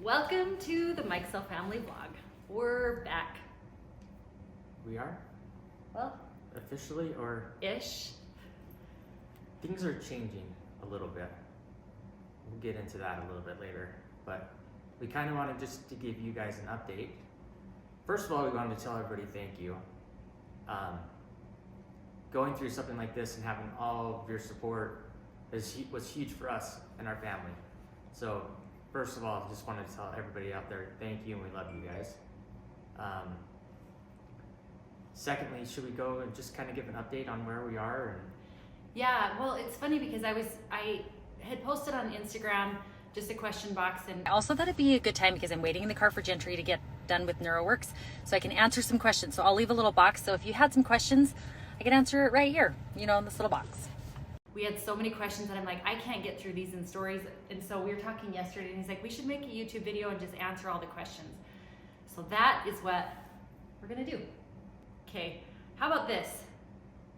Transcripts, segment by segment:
Welcome to the Mikesell Family vlog. We're back. We are? Well, officially or? Ish. Things are changing a little bit. We'll get into that a little bit later, but we kind of wanted just to give you guys an update. First of all, we wanted to tell everybody thank you. Going through something like this and having all of your support was huge for us and our family. So first of all, just wanted to tell everybody out there thank you and we love you guys. Secondly, should we go and just kind of give an update on where we are? Yeah, well, it's funny because I had posted on Instagram just a question box, and I also thought it'd be a good time because I'm waiting in the car for Gentry to get done with 𝕑𝕑 so I can answer some questions. So I'll leave a little box, so if you had some questions, I can answer it right here, you know, in this little box. We had so many questions that I'm like, I can't get through these in stories. And so we were talking yesterday and he's like, we should make a YouTube video and just answer all the questions. So that is what we're gonna do. Okay, how about this?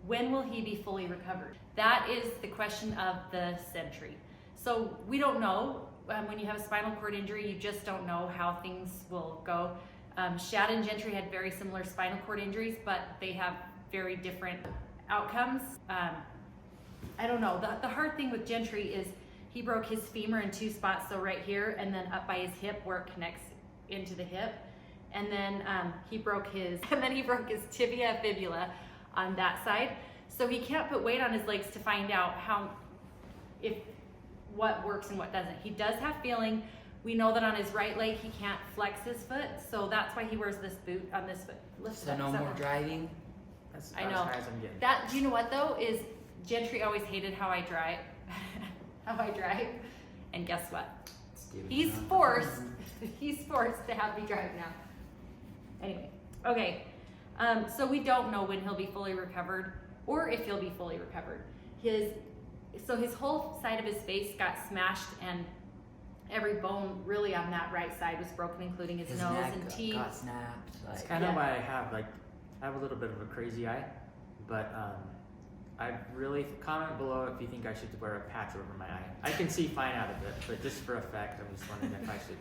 When will he be fully recovered? That is the question of the century. So we don't know. When you have a spinal cord injury, you just don't know how things will go. Shad and Gentry had very similar spinal cord injuries, but they have very different outcomes. I don't know, the hard thing with Gentry is he broke his femur in two spots, so right here and then up by his hip where it connects into the hip. And then he broke his tibia fibula on that side. So he can't put weight on his legs to find out what works and what doesn't. He does have feeling. We know that on his right leg he can't flex his foot, so that's why he wears this boot on this foot. So no more driving? That's I know. as high as I'm getting. That, do you know what though, is Gentry always hated how I drive, and guess what? He's forced to have me drive now. Anyway, okay, so we don't know when he'll be fully recovered or if he'll be fully recovered. His whole side of his face got smashed and every bone really on that right side was broken, including his nose neck and teeth. got snapped. That's kind of why I have a little bit of a crazy eye, but I really comment below if you think I should wear a patch over my eye. I can see fine out of it, but just for effect, I'm just wondering if I should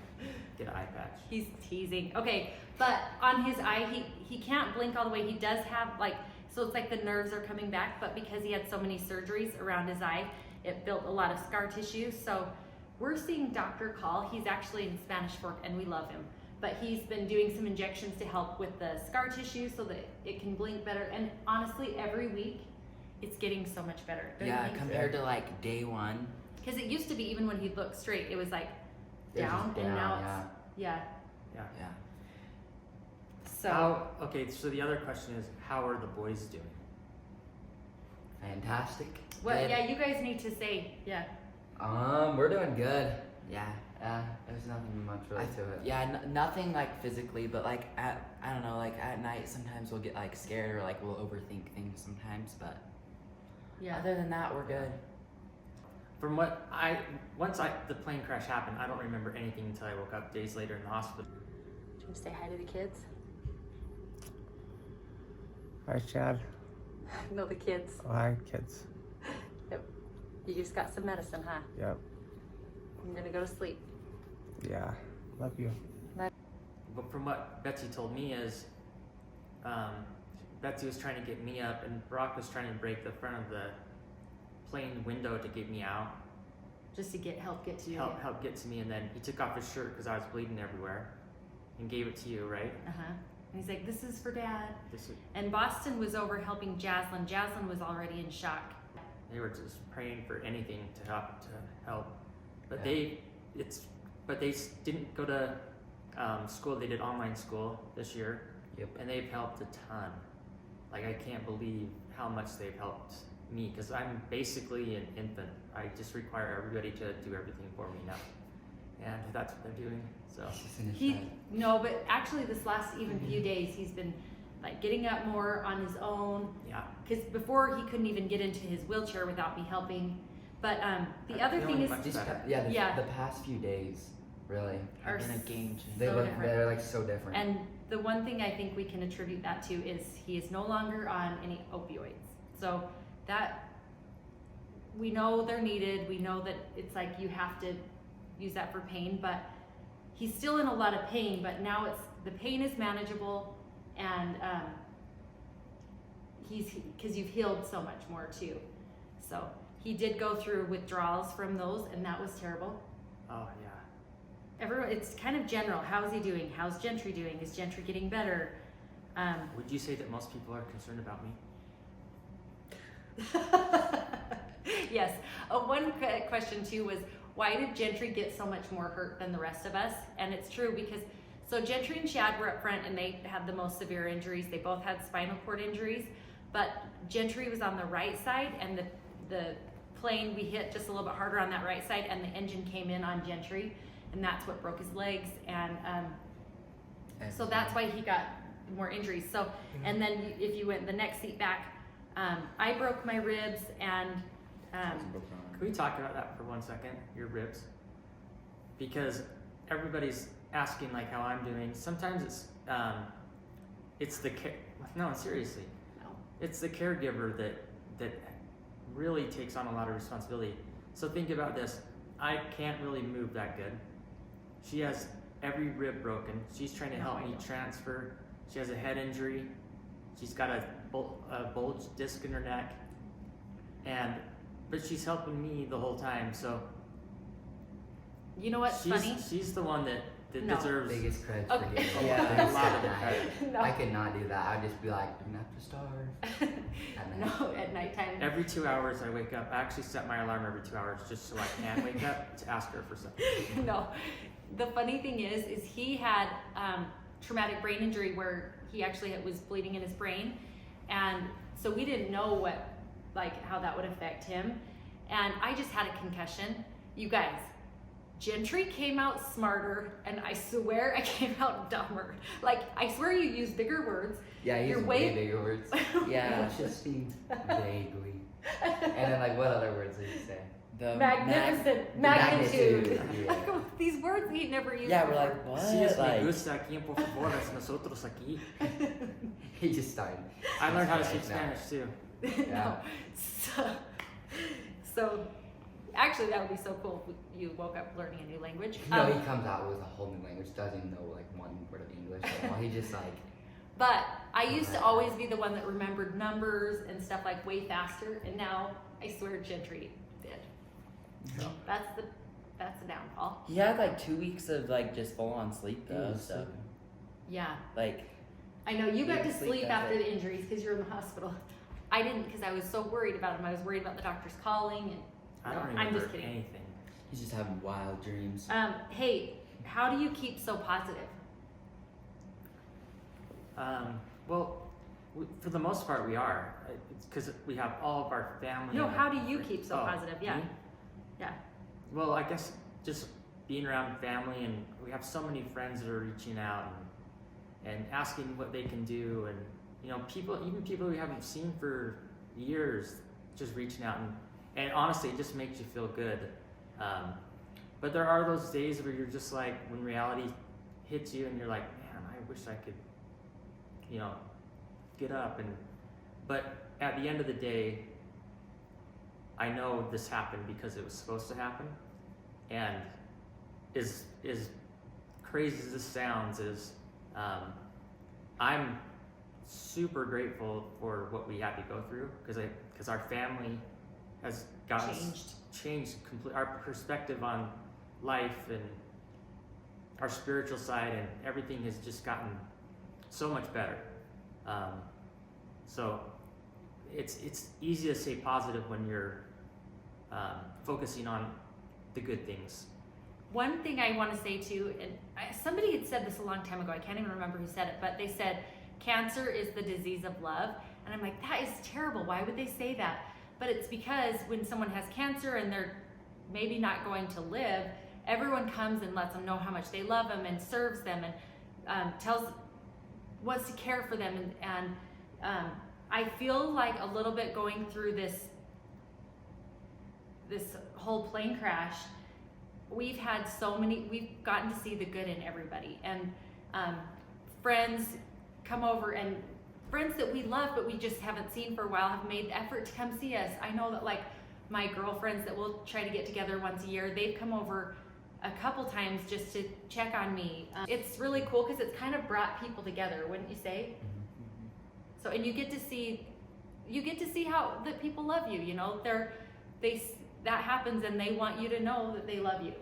get an eye patch. He's teasing. Okay, but on his eye, he can't blink all the way. He does have so it's like the nerves are coming back, but because he had so many surgeries around his eye, it built a lot of scar tissue. So we're seeing Dr. Call. He's actually in Spanish Fork and we love him. But he's been doing some injections to help with the scar tissue so that it can blink better. And honestly, every week, it's getting so much better. Yeah, compared to like day one. Because it used to be, even when he'd look straight, it was like down, and now it's, yeah. So. Okay, so the other question is, how are the boys doing? Fantastic. Well, good. yeah, you guys need to say, yeah. We're doing good. Yeah. There's nothing much really to it. Yeah, nothing like physically, but like I don't know, like at night sometimes we'll get like scared or like we'll overthink things sometimes, but yeah. Other than that, we're good. From once the plane crash happened, I don't remember anything until I woke up days later in the hospital. Do you want to say hi to the kids? Hi, Chad. No, the kids. Oh, hi, kids. Yep. You just got some medicine, huh? Yep. I'm gonna go to sleep. Yeah, love you. But from what Betsy told me is, Betsy was trying to get me up and Brock was trying to break the front of the plane window to get me out. Just to help get to you. Help get to me, and then he took off his shirt because I was bleeding everywhere and gave it to you, right? Uh-huh. And he's like, this is for Dad. And Boston was over helping Jazlyn. Jazlyn was already in shock. They were just praying for anything to help. But yeah. they didn't go to school. They did online school this year. Yep. And they've helped a ton. Like, I can't believe how much they've helped me because I'm basically an infant. I just require everybody to do everything for me now. And that's what they're doing. So but actually this last even few days he's been like getting up more on his own. Yeah. Because before he couldn't even get into his wheelchair without me helping. But the other thing is the past few days really are been a game changer. They're like so different. And the one thing I think we can attribute that to is he is no longer on any opioids. So that we know they're needed. We know that it's like you have to use that for pain, but he's still in a lot of pain, but now the pain is manageable, and because you've healed so much more too. So he did go through withdrawals from those, and that was terrible. Oh yeah. Everyone, it's kind of general. How's he doing? How's Gentry doing? Is Gentry getting better? Would you say that most people are concerned about me? Yes. One question too was, why did Gentry get so much more hurt than the rest of us? And it's true because, so Gentry and Shad were up front and they had the most severe injuries. They both had spinal cord injuries, but Gentry was on the right side, and the plane, we hit just a little bit harder on that right side, and the engine came in on Gentry, and that's what broke his legs. And so that's why he got more injuries. So, and then if you went the next seat back, I broke my ribs, and Can we talk about that for 1 second? Your ribs, because everybody's asking like how I'm doing. Sometimes it's the seriously, no. it's the caregiver that really takes on a lot of responsibility. So think about this. I can't really move that good. She has every rib broken. She's trying to help me transfer. She has a head injury. She's got a bulge disc in her neck, but she's helping me the whole time. So You know what's funny? She's the one that No. deserves Biggest credit Okay. for getting Yeah. a lot of the credit. No. I could not do that. I'd just be like, I'm gonna have to starve at night. No, at nighttime. Every 2 hours I wake up. I actually set my alarm every 2 hours just so I can wake up to ask her for something. No, the funny thing is he had traumatic brain injury where he actually was bleeding in his brain, and so we didn't know how that would affect him. And I just had a concussion. You guys, Gentry came out smarter, and I swear I came out dumber. Like, I swear you use bigger words. Yeah, he You're used way- way bigger words. Yeah. Interesting. Vaguely. And then like what other words did you say? The Magnificent, The magnitude. magnitude, yeah. These words he never used. Yeah, we're before. like, what? Si es me Like, gusta aquí, por favor, es nosotros aquí. He just started. I learned how to speak Now. Spanish too. No. So actually that would be so cool if you woke up learning a new language. No, he comes out with a whole new language, doesn't even know like one word of English at all. He just like, But I used to always be the one that remembered numbers and stuff like way faster, and now I swear Gentry did. So that's the downfall. he had like 2 weeks of like just full on sleep though. was So sleeping. Yeah, like, I know you got You to sleep sleep after after the injuries because you're in the hospital. I didn't because I was so worried about him. I was worried about the doctors calling, and I don't I'm remember just kidding. anything. He's just having wild dreams. Hey, how do you keep so positive? Well, for the most part, we are. It's because we have all of our family. No, and how do you keep so positive? Yeah, me? yeah. Well, I guess just being around family, and we have so many friends that are reaching out and asking what they can do, and even people we haven't seen for years, just reaching out, and honestly, it just makes you feel good. But there are those days where you're just like, when reality hits you, and you're like, man, I wish I could, get up, but at the end of the day, I know this happened because it was supposed to happen, and as crazy as this sounds, I'm super grateful for what we had to go through, because our family has gotten changed completely. Our perspective on life and our spiritual side and everything has just gotten so much better. So it's easy to stay positive when you're focusing on the good things. One thing I want to say too, and somebody had said this a long time ago, I can't even remember who said it, but they said cancer is the disease of love. And I'm like, that is terrible. Why would they say that? But it's because when someone has cancer and they're maybe not going to live, everyone comes and lets them know how much they love them and serves them and wants to care for them. And I feel like a little bit going through this whole plane crash, we've gotten to see the good in everybody, and friends come over, and friends that we love but we just haven't seen for a while have made the effort to come see us. I know that like my girlfriends that we'll try to get together once a year, they've come over a couple times just to check on me. It's really cool because it's kind of brought people together, wouldn't you say? So, and you get to see how that people love you. You know, that happens, and they want you to know that they love you.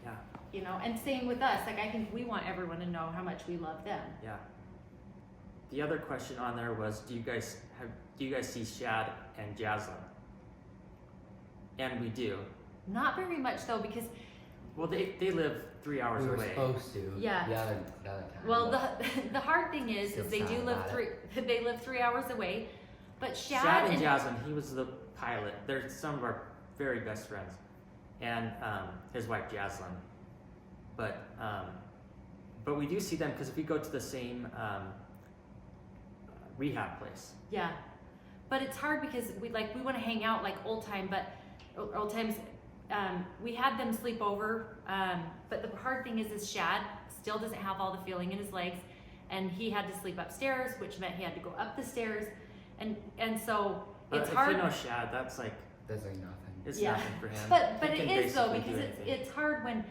Yeah. You know, and same with us. Like, I think we want everyone to know how much we love them. Yeah. The other question on there was, do you guys see Shad and Jazlyn? And we do. Not very much though, because well, they live 3 hours We were away. supposed to. Yeah. The other time. Well, the hard thing is Feel they sad do live about they live 3 hours away, but Shad and Jazlyn, he was the pilot. They're some of our very best friends, and his wife Jazlyn. But we do see them because if we go to the same rehab place. Yeah, but it's hard because we want to hang out like old times. We had them sleep over, but the hard thing is Shad still doesn't have all the feeling in his legs, and he had to sleep upstairs, which meant he had to go up the stairs, and so it's if hard. you know Shad, that's like That's like nothing. it's Yeah. nothing for him. But He it can is though, basically because do anything. it's hard when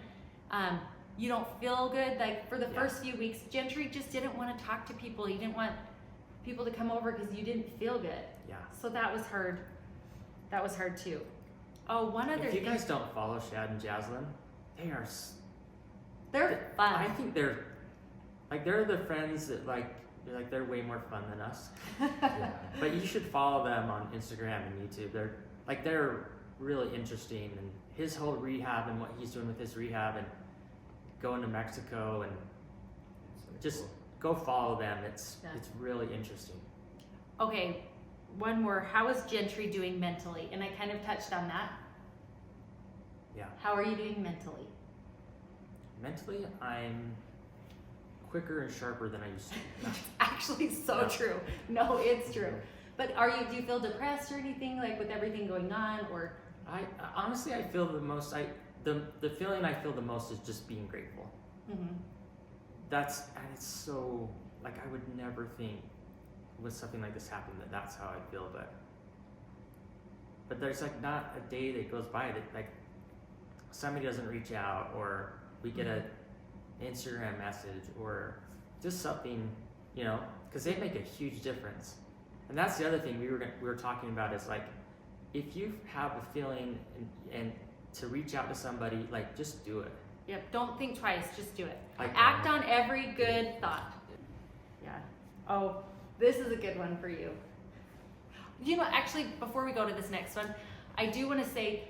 you don't feel good. Like for the Yeah. first few weeks, Gentry just didn't want to talk to people. He didn't want people to come over because you didn't feel good. Yeah. So that was hard. That was hard too. Oh, one other If you thing. guys don't follow Shad and Jazlyn, they are. They're fun. I think they're the friends that they're way more fun than us. Yeah. But you should follow them on Instagram and YouTube. They're really interesting, and his whole rehab and what he's doing with his rehab and going to Mexico, and just go follow them. It's really interesting. Okay, one more. How is Gentry doing mentally? And I kind of touched on that. Yeah. How are you doing mentally? Mentally, I'm quicker and sharper than I used to be. It's actually so No. true. No, it's true. But do you feel depressed or anything, like with everything going on, or? I honestly, I feel the most. The feeling I feel the most is just being grateful. Mm-hmm. And it's so like I would never think with something like this happened that's how I feel, but there's like not a day that goes by that like somebody doesn't reach out, or we get a Instagram message, or just something, you know, because they make a huge difference. And that's the other thing we were talking about is like, if you have a feeling and to reach out to somebody, like just do it. Yep, don't think twice, just do it. Like, Act on every good thought. Yeah. Oh, this is a good one for you. You know, actually, before we go to this next one, I do want to say,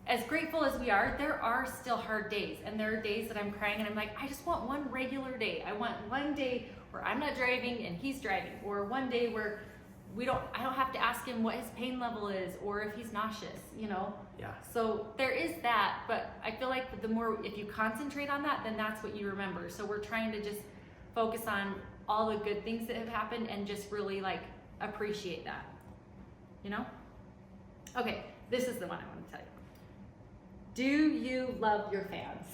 as grateful as we are, there are still hard days. And there are days that I'm crying and I'm like, I just want one regular day. I want one day where I'm not driving and he's driving, or one day where I don't have to ask him what his pain level is or if he's nauseous, you know? Yeah. So there is that, but I feel like if you concentrate on that, then that's what you remember. So we're trying to just focus on all the good things that have happened and just really like appreciate that, you know? Okay, this is the one I want to tell you. Do you love your fans?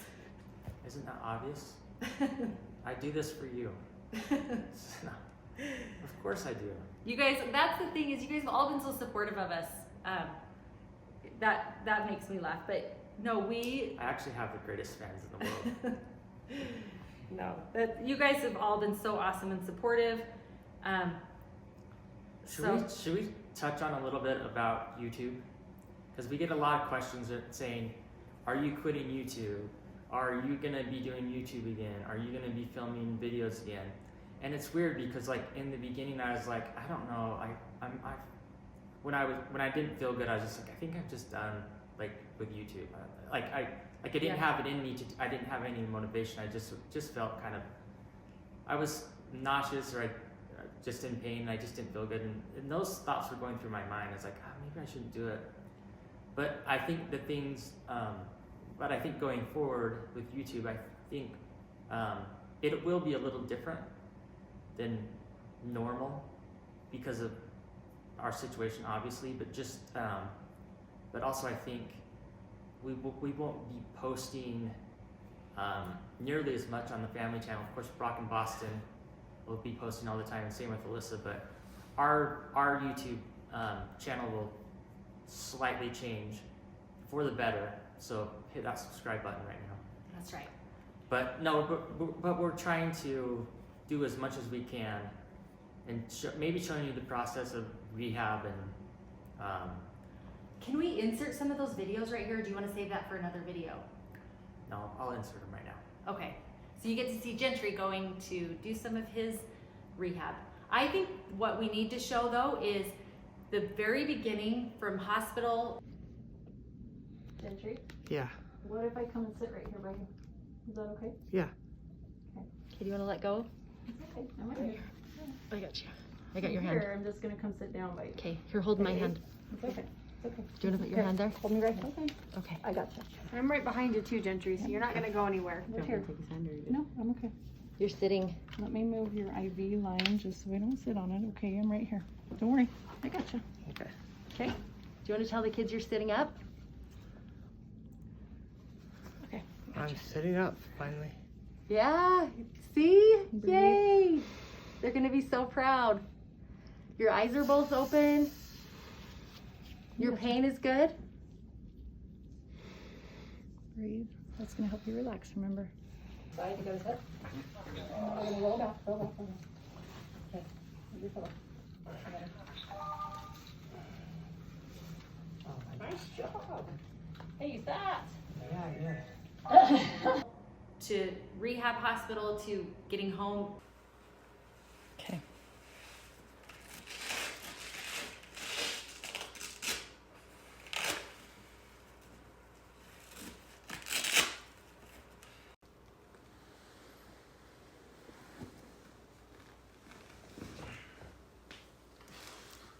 Isn't that obvious? I do this for you. Of course I do. You guys, that's the thing, is you guys have all been so supportive of us. That makes me laugh. But no, I actually have the greatest fans in the world. no, you guys have all been so awesome and supportive. Should we touch on a little bit about YouTube? Because we get a lot of questions saying, are you quitting YouTube? Are you gonna be doing YouTube again? Are you gonna be filming videos again? And it's weird because like in the beginning I was like, I don't know. When I didn't feel good, I was just like, I think I'm just done like with YouTube. I didn't have it in me I didn't have any motivation. I just felt kind of, I was nauseous, or I just in pain. I just didn't feel good, and those thoughts were going through my mind. It's like, maybe I shouldn't do it. But I think but I think going forward with YouTube, I think it will be a little different than normal because of our situation, obviously, but also I think we won't be posting nearly as much on the family channel. Of course, Brock and Boston will be posting all the time, and same with Alyssa, but our YouTube channel will slightly change for the better, so hit that subscribe button right now. That's right. But no, but we're trying to do as much as we can, and maybe showing you the process of rehab and. Can we insert some of those videos right here? Or do you want to save that for another video? No, I'll insert them right now. Okay, so you get to see Gentry going to do some of his rehab. I think what we need to show though is the very beginning from hospital. Gentry? Yeah. What if I come and sit right here by you? Is that okay? Yeah. Okay, do you want to let go? It's okay. I'm right here. I got you. I got your hand. Here, I'm just gonna come sit down by you. Okay, here, hold my hand. It's okay. It's okay. Do you want to put your hand there? Hold me right here. Okay. Okay. I got you. I'm right behind you too, Gentry, so you're not gonna go anywhere. Right here. Take his hand or you No, I'm okay. You're sitting. Let me move your IV line just so we don't sit on it. Okay, I'm right here. Don't worry. I got you. Okay. Okay. Do you want to tell the kids you're sitting up? Okay. I'm sitting up finally. Yeah. See? Breathe. Yay! They're gonna be so proud. Your eyes are both open. Your pain is good. Breathe. That's gonna help you relax, remember. Side to go to hip. We're gonna roll back, roll back, roll back. Okay. Move your pillow. Nice job. Hey, you fat. Yeah. To rehab hospital to getting home. Okay.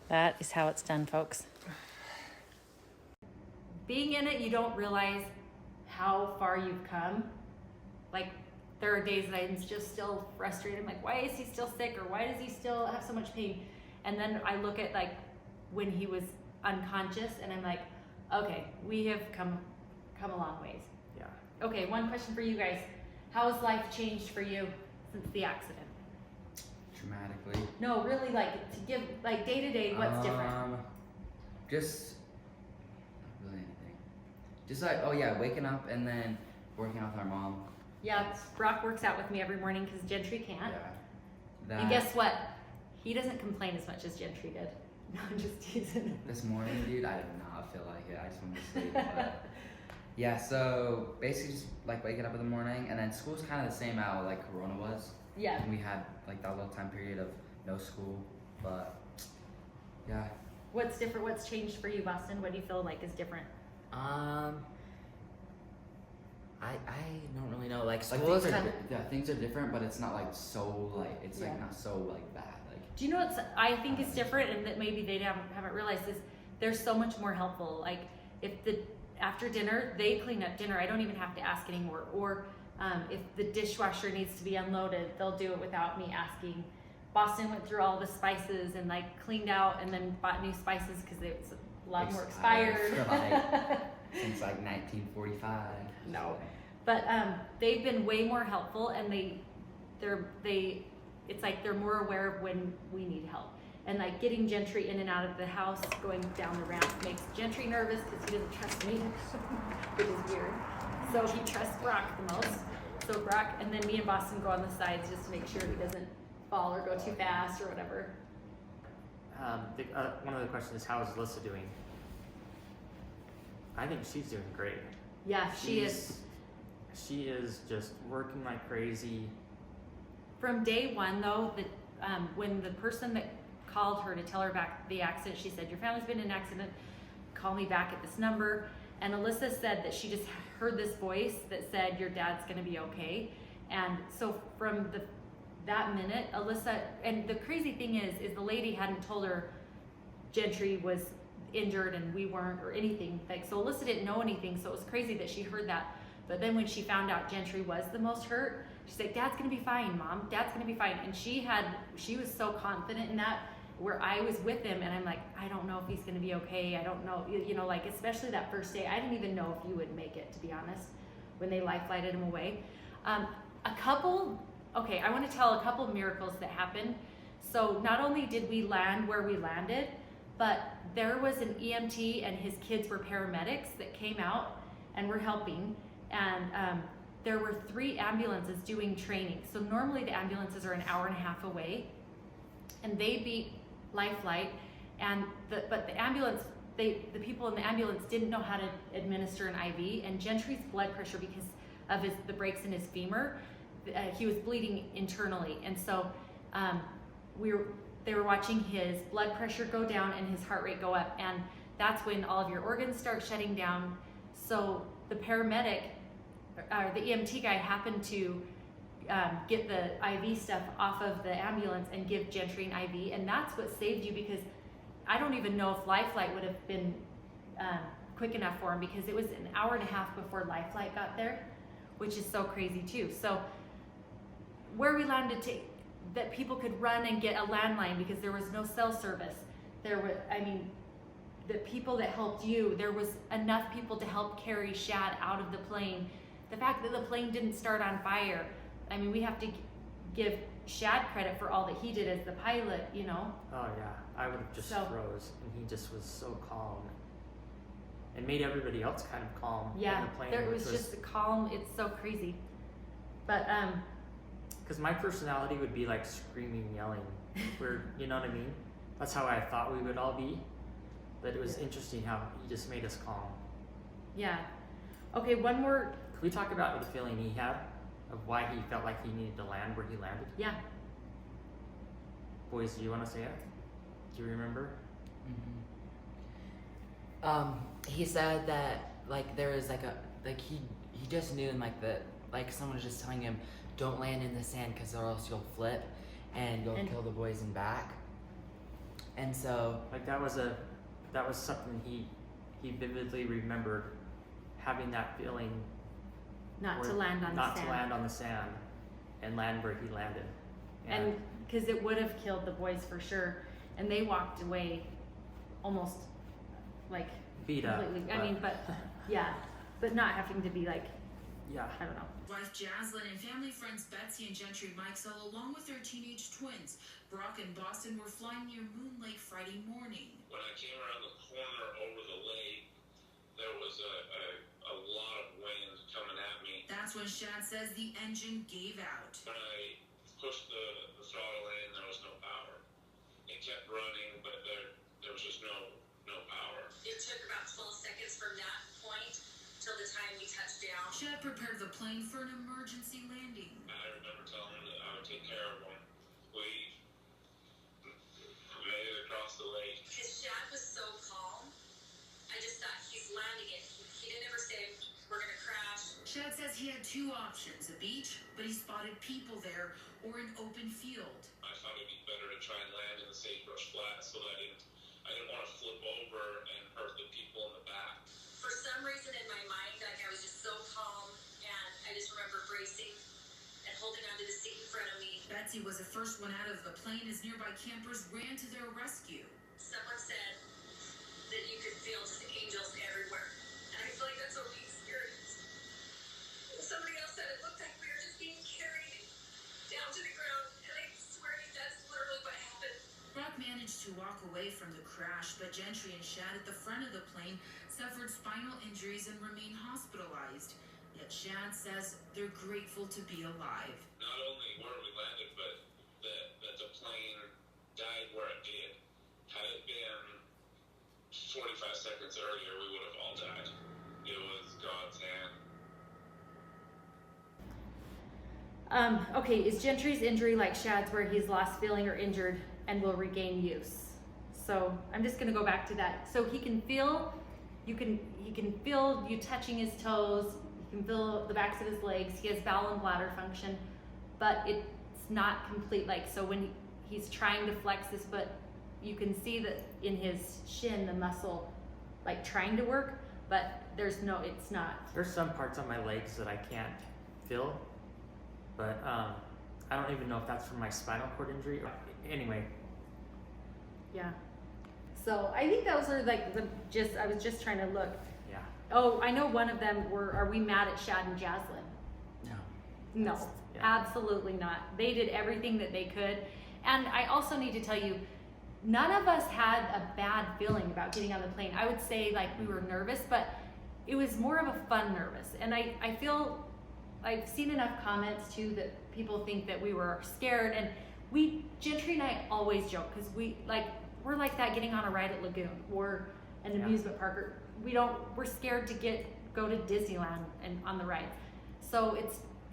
That is how it's done, folks. Being in it, you don't realize how far you've come. Like, there are days that I'm just still frustrated. I'm like, why is he still sick? Or why does he still have so much pain? And then I look at like when he was unconscious and I'm like, okay, we have come a long ways. Yeah. Okay, one question for you guys. How has life changed for you since the accident? Dramatically. No, really, like to give like day to day, what's different? Just not really anything. Just like, oh yeah, waking up and then working out with our mom. Yeah, Brock works out with me every morning because Gentry can't. Yeah. And guess what? He doesn't complain as much as Gentry did. No, I'm just teasing. This morning, dude, I did not feel like it. I just wanted to sleep. But yeah, so basically just like waking up in the morning, and then school's kind of the same out like Corona was. Yeah. And we had like that little time period of no school, but yeah. What's different? What's changed for you, Boston? What do you feel like is different? I don't really know. Like school is things are different, but it's not like so like it's like not so like bad. Like. Do you know what I think is different, and that maybe they haven't realized is they're so much more helpful. Like if after dinner they clean up dinner, I don't even have to ask anymore. Or if the dishwasher needs to be unloaded, they'll do it without me asking. Boston went through all the spices and like cleaned out, and then bought new spices because it's a lot more expired. Since like 1945. No, but they've been way more helpful, and it's like they're more aware of when we need help. And like getting Gentry in and out of the house, going down the ramp makes Gentry nervous because he doesn't trust me, which is weird. So he trusts Brock the most. So Brock, and then me and Boston go on the sides just to make sure he doesn't fall or go too fast or whatever. One of the questions is, how is Alyssa doing? I think she's doing great. Yeah, she is. She is just working like crazy. From day one, though, when the person that called her to tell her about the accident, she said, your family's been in an accident, call me back at this number. And Alyssa said that she just heard this voice that said, your dad's gonna be okay. And so from that minute, Alyssa, and the crazy thing is the lady hadn't told her Gentry was injured and we weren't, or anything. Like, so Alyssa didn't know anything, so it was crazy that she heard that. But then when she found out Gentry was the most hurt, she's like, Dad's gonna be fine, Mom. Dad's gonna be fine. And she was so confident in that, where I was with him and I'm like, I don't know if he's gonna be okay. I don't know, like especially that first day, I didn't even know if you would make it, to be honest, when they life flighted him away. I want to tell a couple of miracles that happened. So not only did we land where we landed, but there was an EMT and his kids were paramedics that came out and were helping. And there were 3 ambulances doing training. So normally the ambulances are an hour and a half away, and they beat Lifeline, and but the ambulance, the people in the ambulance didn't know how to administer an IV, and Gentry's blood pressure, because of the breaks in his femur, he was bleeding internally, and so they were watching his blood pressure go down and his heart rate go up, and that's when all of your organs start shutting down. So the paramedic, or the EMT guy, happened to get the IV stuff off of the ambulance and give Gentry an IV, and that's what saved you, because I don't even know if Lifeline would have been quick enough for him, because it was an hour and a half before Lifeline got there, which is so crazy too. So where we landed that people could run and get a landline because there was no cell service. There were, I mean, the people that helped you, there was enough people to help carry Shad out of the plane. The fact that the plane didn't start on fire, I mean, we have to give Shad credit for all that he did as the pilot, you know? Oh yeah, I would have just froze, and he just was so calm. And made everybody else kind of calm in the plane. There was just calm. It's so crazy. But because my personality would be like screaming, yelling, you know what I mean? That's how I thought we would all be. But it was interesting how he just made us calm. Yeah. Okay, one more. Could we talk about the feeling he had of why he felt like he needed to land where he landed? Yeah. Boys, do you want to say it? Do you remember? He said that like there was he just knew, and like someone was just telling him, don't land in the sand because or else you'll flip and you'll kill the boys in back. And so like that was something he vividly remembered, having that feeling not to land on the sand and land where he landed. And because it would have killed the boys for sure, and they walked away almost like beat up. Completely. I mean, but yeah, but not having to be like, yeah, I don't know. Wife Jazlyn and family friends Betsy and Gentry Mikesell, along with their teenage twins, Brock and Boston, were flying near 𝕑𝕠𝕦𝕋𝕦𝕓𝕖𝕣𝕤 Friday morning. When I came around the corner over the lake, there was a lot of wind coming at me. That's when Shad says the engine gave out. When I pushed the throttle in, there was no power. It kept running, but there was just no power. It took about 12 seconds from that point till the time we touched down. Shad prepared the plane for an emergency landing. I remember telling him that I would take care of him. We made it across the lake. Because Shad was so calm, I just thought he's landing it. He didn't ever say, we're going to crash. Shad says he had 2 options, a beach, but he spotted people there, or an open field. I thought it'd be better to try and land in the sagebrush flat so that I didn't want to flip over and hurt the people in the back. For some reason in my mind, like I was just so calm, and I just remember bracing and holding onto the seat in front of me. Betsy was the first one out of the plane as nearby campers ran to their rescue. Someone said that you could feel just angels everywhere, and I feel like that's what we experienced. Somebody else said it looked like we were just being carried down to the ground, and I swear to you, that's literally what happened. Brock managed to walk away from the crash, but Gentry and Shad at the front of the plane suffered spinal injuries and remain hospitalized. Yet Shad says they're grateful to be alive. Not only where we landed, but that the plane died where it did. Had it been 45 seconds earlier, we would have all died. It was God's hand. Okay, is Gentry's injury like Shad's, where he's lost feeling or injured and will regain use? So I'm just gonna go back to that. So he can feel, he can feel you touching his toes, he can feel the backs of his legs, he has bowel and bladder function, but it's not complete. Like, so when he's trying to flex his foot, you can see that in his shin, the muscle like trying to work, but it's not. There's some parts on my legs that I can't feel, but I don't even know if that's from my spinal cord injury. Anyway. Yeah. So I think those are like I was just trying to look. Yeah. Oh, I know one of them are we mad at Shad and Jazlyn? No, yeah. Absolutely not. They did everything that they could. And I also need to tell you, none of us had a bad feeling about getting on the plane. I would say like we were nervous, but it was more of a fun nervous. And I feel I've seen enough comments too that people think that we were scared, and Gentry and I always joke because we're like that getting on a ride at Lagoon or an amusement park. We're scared to go to Disneyland and on the ride. So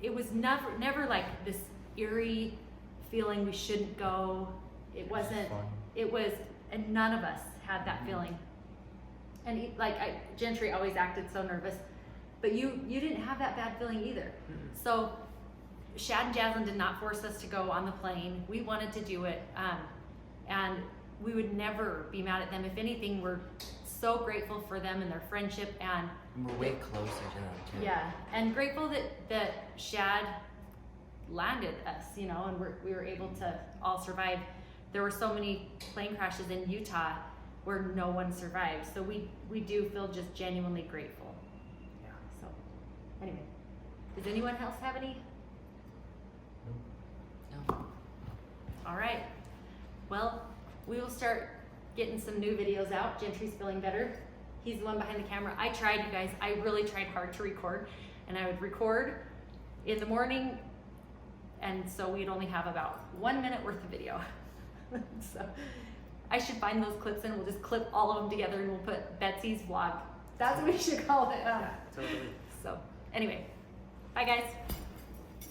it was never like this eerie feeling we shouldn't go. It wasn't. It was, and none of us had that feeling. And Gentry always acted so nervous, but you didn't have that bad feeling either. So Shad and Jazlyn did not force us to go on the plane. We wanted to do it, and we would never be mad at them. If anything, we're so grateful for them and their friendship, and we're way closer to them too. Yeah, and grateful that Shad landed us, you know, and we were able to all survive. There were so many plane crashes in Utah where no one survived, so we do feel just genuinely grateful. Yeah. So anyway, does anyone else have any? No. All right. Well, we will start getting some new videos out. Gentry's feeling better. He's the one behind the camera. I tried, you guys. I really tried hard to record, and I would record in the morning, and so we'd only have about 1 minute worth of video. So I should find those clips, and we'll just clip all of them together, and we'll put Betsy's vlog. That's what we should call it. Yeah, totally. So anyway, bye guys.